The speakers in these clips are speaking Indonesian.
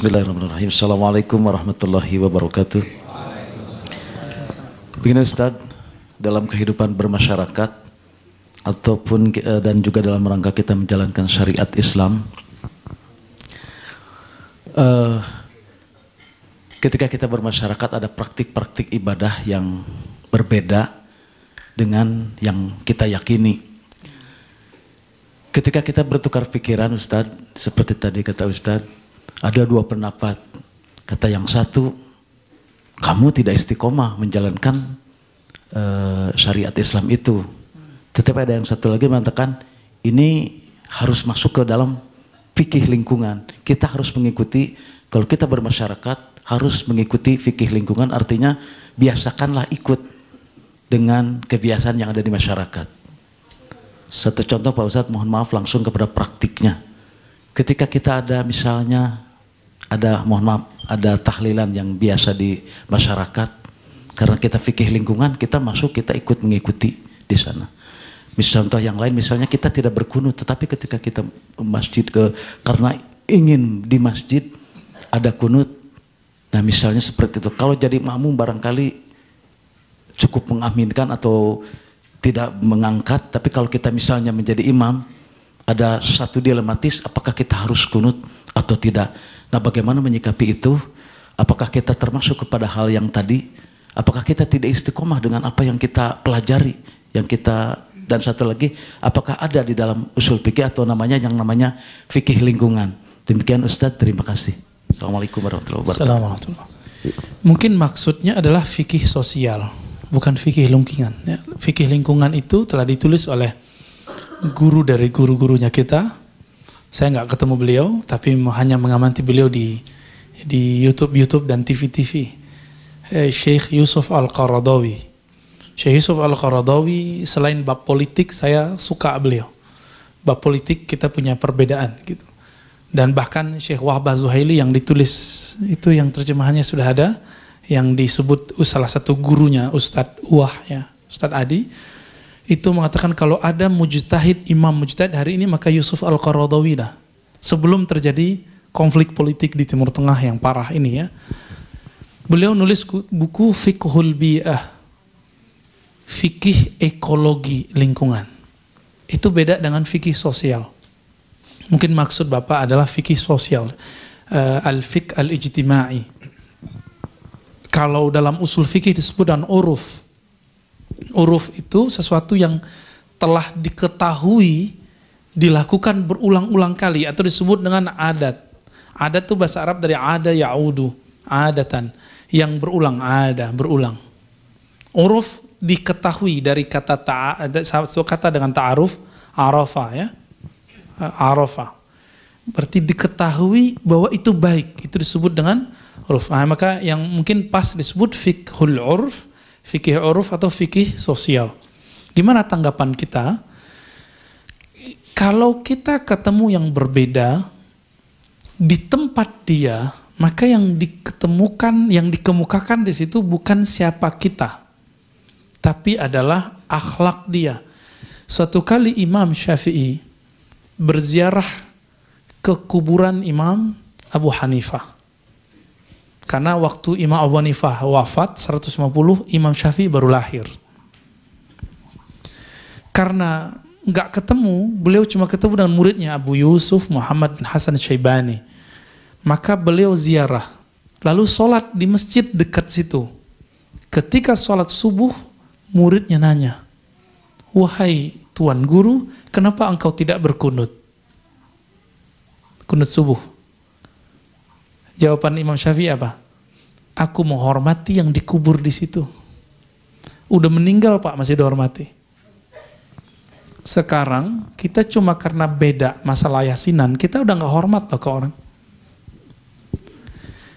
Bismillahirrahmanirrahim. Assalamualaikum warahmatullahi wabarakatuh. Begini Ustadz, dalam kehidupan bermasyarakat ataupun dan juga dalam rangka kita menjalankan syariat Islam, ketika kita bermasyarakat ada praktik-praktik ibadah yang berbeda dengan yang kita yakini. Ketika kita bertukar pikiran Ustadz, seperti tadi kata Ustadz, ada dua pendapat. Kata yang satu, kamu tidak istiqomah menjalankan syariat Islam itu. Tetapi ada yang satu lagi mengatakan, ini harus masuk ke dalam fikih lingkungan. Kita harus mengikuti, kalau kita bermasyarakat, harus mengikuti fikih lingkungan, artinya biasakanlah ikut dengan kebiasaan yang ada di masyarakat. Satu contoh Pak Ustadz, mohon maaf langsung kepada praktiknya. Ketika kita ada misalnya, ada tahlilan yang biasa di masyarakat, karena kita fikih lingkungan, kita masuk, kita ikut mengikuti di sana. Contoh yang lain, misalnya kita tidak berkunut, tetapi ketika kita masjid karena ingin di masjid ada kunut, nah misalnya seperti itu. Kalau jadi makmum barangkali cukup mengaminkan atau tidak mengangkat, tapi kalau kita misalnya menjadi imam, ada satu dilematis, apakah kita harus kunut atau tidak. Nah, bagaimana menyikapi itu? Apakah kita termasuk kepada hal yang tadi? Apakah kita tidak istiqomah dengan apa yang kita pelajari, dan satu lagi, apakah ada di dalam usul fikih atau yang namanya fikih lingkungan? Demikian Ustadz, terima kasih. Assalamualaikum warahmatullahi wabarakatuh. Assalamualaikum. Mungkin maksudnya adalah fikih sosial, bukan fikih lingkungan. Ya, fikih lingkungan itu telah ditulis oleh guru dari guru-gurunya kita. Saya nggak ketemu beliau, tapi hanya mengamati beliau di YouTube dan TV. Syekh Yusuf Al-Qaradawi. Syekh Yusuf Al-Qaradawi, selain bab politik, saya suka beliau. Bab politik kita punya perbedaan gitu. Dan bahkan Syekh Wahbah Zuhaili yang ditulis itu, yang terjemahannya sudah ada, yang disebut salah satu gurunya Ustadz Wah, ya, Ustadz Adi, itu mengatakan kalau ada mujtahid, imam mujtahid hari ini, maka Yusuf Al-Qaradawi dah. Sebelum terjadi konflik politik di Timur Tengah yang parah ini, ya. Beliau nulis buku Fiqhul Bi'ah, fikih ekologi lingkungan. Itu beda dengan fikih sosial. Mungkin maksud Bapak adalah fikih sosial, al-fiqh al-ijtimai. Kalau dalam usul fikih disebut dengan uruf. Uruf itu sesuatu yang telah diketahui dilakukan berulang-ulang kali, atau disebut dengan adat. Adat itu bahasa Arab dari ada ya'udu, adatan, yang berulang, berulang. Uruf diketahui dari satu kata dengan ta'aruf, arafa, ya. Arafa. Berarti diketahui bahwa itu baik, itu disebut dengan uruf. Maka yang mungkin pas disebut fiqhul urf, fikih uruf atau fikih sosial. Gimana tanggapan kita? Kalau kita ketemu yang berbeda di tempat dia, maka yang dikemukakan di situ bukan siapa kita, tapi adalah akhlak dia. Suatu kali Imam Syafi'i berziarah ke kuburan Imam Abu Hanifah. Karena waktu Imam Abu Hanifah wafat 150, Imam Syafi'i baru lahir. Karena nggak ketemu, beliau cuma ketemu dengan muridnya Abu Yusuf Muhammad bin Hasan Syaibani. Maka beliau ziarah, lalu sholat di masjid dekat situ. Ketika sholat subuh, muridnya nanya, "Wahai Tuan Guru, kenapa engkau tidak berkunut? Kunut subuh." Jawaban Imam Syafi'i apa? "Aku menghormati yang dikubur di situ. Udah meninggal Pak, masih dihormati." Sekarang kita cuma karena beda masalah yasinan, kita udah nggak hormat loh ke orang.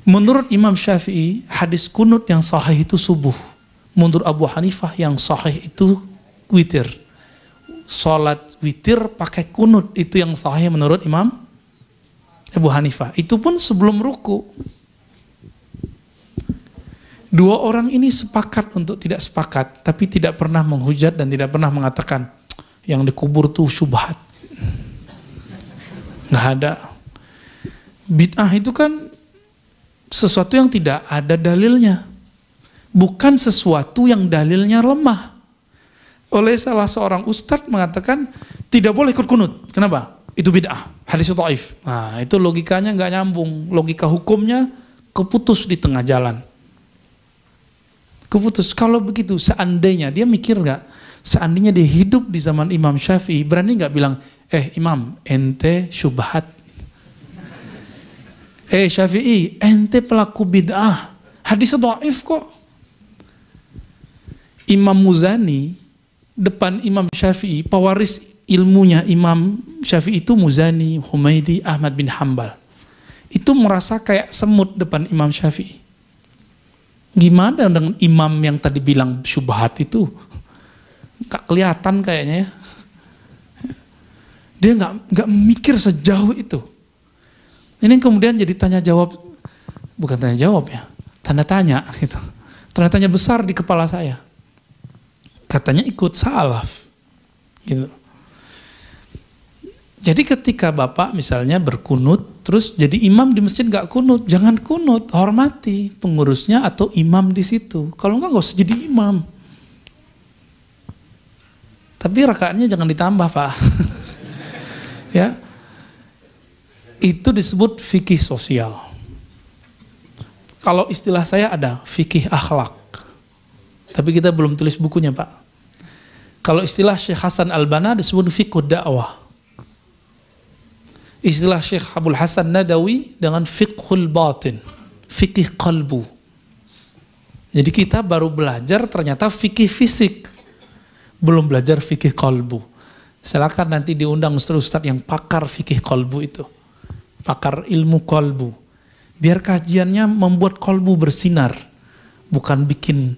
Menurut Imam Syafi'i, hadis kunut yang sahih itu subuh. Menurut Abu Hanifah yang sahih itu witir. Salat witir pakai kunut itu yang sahih menurut Imam Abu Hanifah. Itu pun sebelum ruku. Dua orang ini sepakat untuk tidak sepakat, tapi tidak pernah menghujat dan tidak pernah mengatakan yang dikubur tuh syubhat. Nggak ada. Bid'ah itu kan sesuatu yang tidak ada dalilnya. Bukan sesuatu yang dalilnya lemah. Oleh salah seorang ustadz mengatakan tidak boleh ikut kunut. Kenapa? Itu bid'ah, hadis dhaif. Nah, itu logikanya nggak nyambung. Logika hukumnya keputus di tengah jalan. Keputus. Kalau begitu, seandainya dia mikir nggak? Seandainya dia hidup di zaman Imam Syafi'i, berani nggak bilang, Imam, ente syubhat. Syafi'i, ente pelaku bid'ah. Hadis dhaif kok. Imam Muzani depan Imam Syafi'i, pewaris ilmunya Imam Syafi'i itu Muzani, Humaidi, Ahmad bin Hambal. Itu merasa kayak semut depan Imam Syafi'i. Gimana dengan imam yang tadi bilang syubhat itu? Gak kelihatan kayaknya ya. Dia nggak mikir sejauh itu. Ini kemudian jadi tanya jawab, bukan tanya jawab ya, tanda tanya gitu. Tanda tanya besar di kepala saya. Katanya ikut salaf gitu. Jadi ketika Bapak misalnya berkunut, terus jadi imam di masjid gak kunut, jangan kunut, hormati pengurusnya atau imam di situ. Kalau enggak usah jadi imam. Tapi rakaatnya jangan ditambah, Pak. Ya. Itu disebut fikih sosial. Kalau istilah saya ada fikih akhlak. Tapi kita belum tulis bukunya, Pak. Kalau istilah Syekh Hasan Al-Banna disebut fiqh dakwah. Istilah Syekh Abdul Hasan Nadawi dengan fiqhul batin, fikih qalbu. Jadi kita baru belajar ternyata fikih fisik, belum belajar fikih qalbu. Silakan nanti diundang ustaz-ustaz yang pakar fikih qalbu itu, pakar ilmu qalbu. Biar kajiannya membuat qalbu bersinar, bukan bikin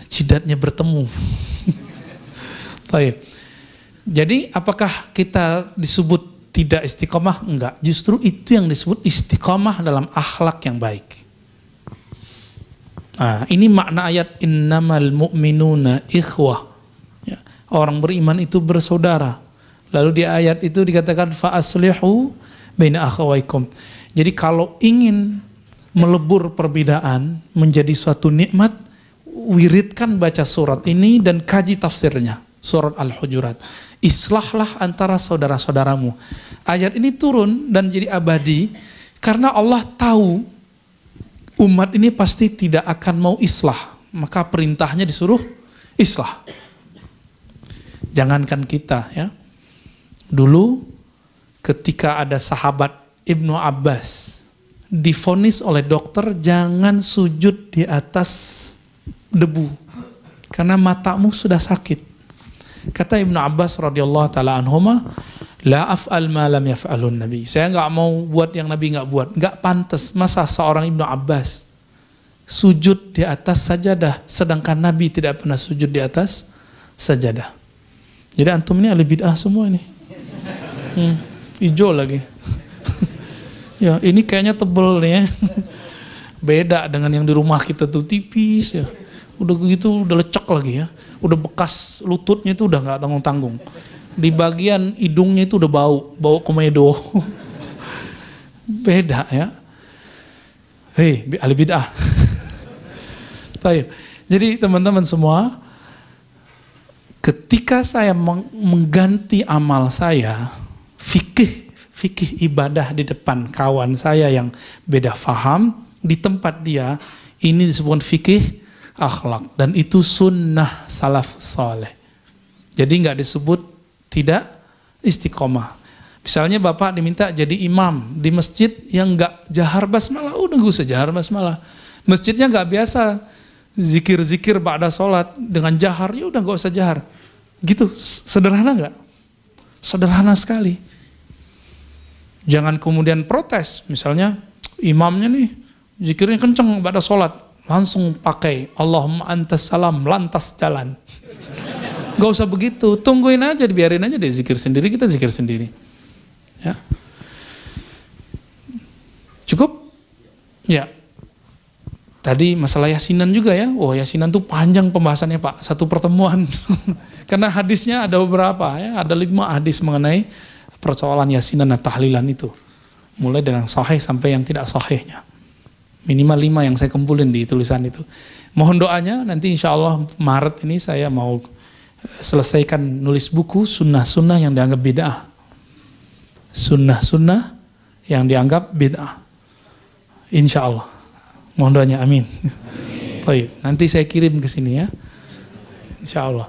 jidatnya bertemu. Baik. Jadi apakah kita disebut tidak istiqomah? Enggak. Justru itu yang disebut istiqomah dalam akhlak yang baik. Nah, ini makna ayat innamal mu'minuna ikhwah. Ya, orang beriman itu bersaudara. Lalu di ayat itu dikatakan fa aslihu baina akhawaikum. Jadi kalau ingin melebur perbedaan menjadi suatu nikmat, wiridkan baca surat ini dan kaji tafsirnya. Surat Al-Hujurat. Islahlah antara saudara-saudaramu. Ayat ini turun dan jadi abadi karena Allah tahu umat ini pasti tidak akan mau islah. Maka perintahnya disuruh islah. Jangankan kita ya. Dulu ketika ada sahabat Ibnu Abbas divonis oleh dokter jangan sujud di atas debu karena matamu sudah sakit. Kata Ibnu Abbas radhiyallahu taala anhuma, la af'al ma lam yaf'alun Nabi. Saya enggak mau buat yang Nabi enggak buat. Enggak pantas masa seorang Ibnu Abbas sujud di atas sajadah sedangkan Nabi tidak pernah sujud di atas sajadah. Jadi antum ini ahli bid'ah semua ini. Hijau lagi. Ya, ini kayaknya tebel nih ya. Beda dengan yang di rumah kita tuh tipis ya. Udah gitu udah lecek lagi ya. Udah bekas lututnya itu udah nggak tanggung-tanggung. Di bagian hidungnya itu udah bau komedo. Beda ya. Hei, ahli bid'ah. Baik. Jadi teman-teman semua, ketika saya mengganti amal saya, fikih ibadah di depan kawan saya yang beda faham, di tempat dia, ini disebut fikih akhlak dan itu sunnah salaf saleh. Jadi nggak disebut tidak istiqomah. Misalnya Bapak diminta jadi imam di masjid yang nggak jahar basmalah, udah nggak usah jahar basmalah. Masjidnya nggak biasa zikir-zikir ba'da sholat dengan jahar, ya udah nggak usah jahar. Gitu, sederhana nggak? Sederhana sekali. Jangan kemudian protes, misalnya imamnya nih zikirnya kenceng ba'da sholat. Langsung pakai Allahumma antas salam, lantas jalan. Gak usah begitu, tungguin aja, biarin aja dia zikir sendiri, kita zikir sendiri. Ya. Cukup? Ya. Tadi masalah yasinan juga ya. Oh, yasinan tuh panjang pembahasannya Pak, satu pertemuan. Karena hadisnya ada beberapa ya, ada 5 hadis mengenai persoalan yasinan dan tahlilan itu. Mulai dari yang sahih sampai yang tidak sahihnya. Minimal 5 yang saya kumpulin di tulisan itu. Mohon doanya, nanti insya Allah Maret ini saya mau selesaikan nulis buku sunnah-sunnah yang dianggap bid'ah. Sunnah-sunnah yang dianggap bid'ah. Insya Allah. Mohon doanya, amin. Baik, nanti saya kirim ke sini ya. Insya Allah.